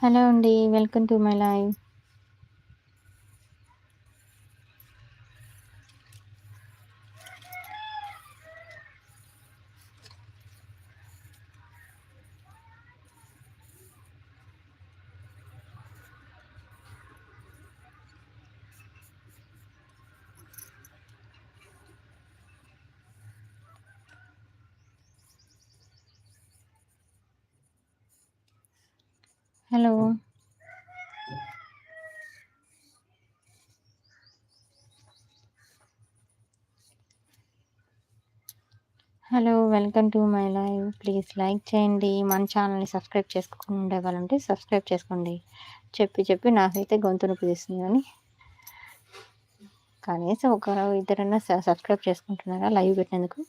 Hello అండి. Welcome to my live. Hello. Hello. Welcome to my live. Please like చేయండి. మన ఛానల్‌ని subscribe చేసుకోకుండా ఉండేవాళ్ళుంటే సబ్స్క్రైబ్ చేసుకోండి. చెప్పి నాకైతే గొంతు నొప్పి తీస్తుంది గానీ, కనీసం ఒకరు ఇద్దరన్నా సబ్స్క్రైబ్ చేసుకుంటున్నారా లైవ్ పెట్టినందుకు?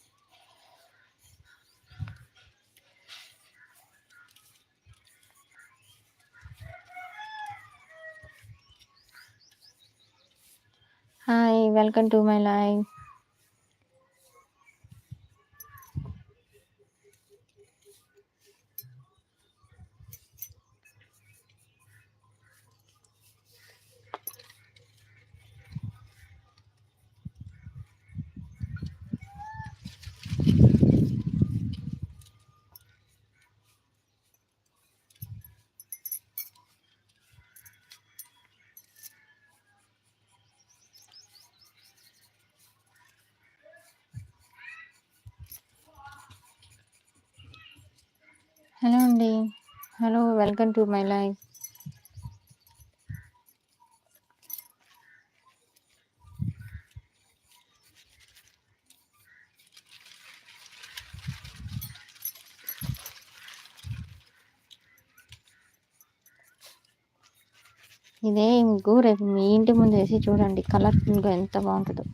Hi. Welcome to my live. Hello అండి. Hello. Welcome to my live. ఇదే ముగ్గు రేపు మీ ఇంటి ముందు వేసి చూడండి, కలర్ఫుల్గా ఎంత బాగుంటుందో.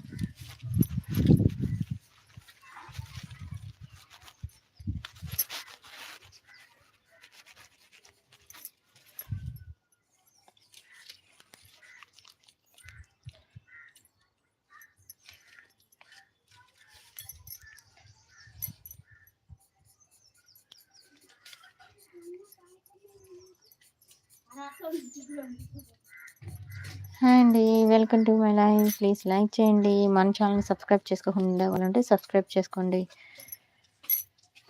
హాయ్ అండి. Welcome to my live. Please like చేయండి. మన ఛానల్ని సబ్స్క్రైబ్ చేసుకోకుండా ఉండేవాళ్ళంటే సబ్స్క్రైబ్ చేసుకోండి.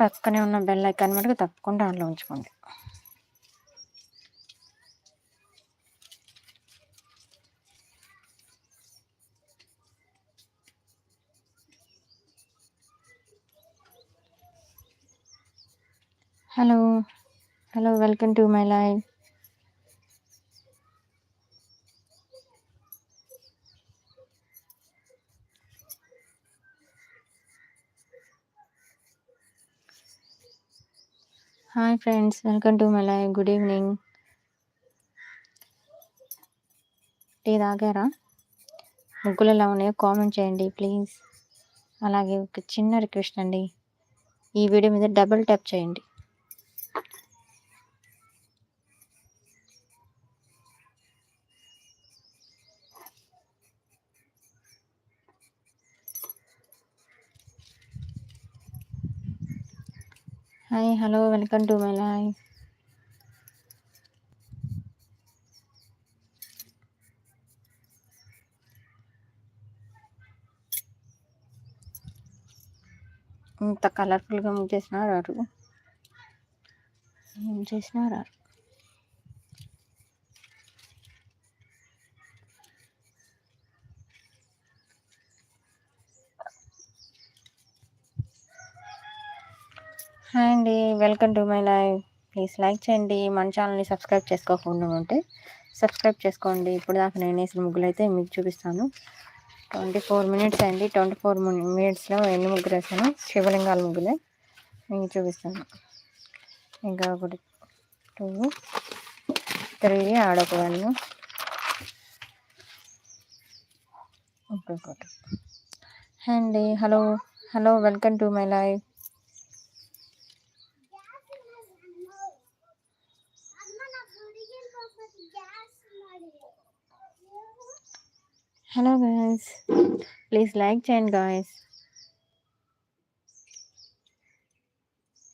పక్కనే ఉన్న బెల్ ఐకాన్ మటుకు తప్పకుండా ఆన్లో ఉంచుకోండి. Hello. Hello. Welcome to my live. Hi friends. Welcome to my live. Good evening. Tea తాగారా? ముగ్గులు ఎలా ఉన్నాయో కామెంట్ చేయండి ప్లీజ్. అలాగే ఒక చిన్న రిక్వెస్ట్ అండి, ఈ వీడియో మీద డబుల్ ట్యాప్ చేయండి. Hi. Hello. Welcome to my live. ఇంత కలర్ఫుల్గా ముగ్గు చేసినా రారు, ఏం చేసినా రారు. హాయ్ అండి. Welcome to my live. Please like చేయండి. మన ఛానల్ని సబ్స్క్రైబ్ చేసుకోకుండా ఉంటే సబ్స్క్రైబ్ చేసుకోండి. ఇప్పుడు దాకా నేను వేసిన ముగ్గులు అయితే మీకు చూపిస్తాను. 24 మినిట్స్ అయింది. 24 మినిట్స్లో ఎన్ని ముగ్గులు వేసాను, శివలింగాల ముగ్గులే మీకు చూపిస్తాను. ఇంకా ఒకటి 2 3 ఆడొక 1 ఇంకొకటి. హాయ్ అండి. Hello. Hello. Welcome to my live. Hello guys, please like చేయండి గాయస్.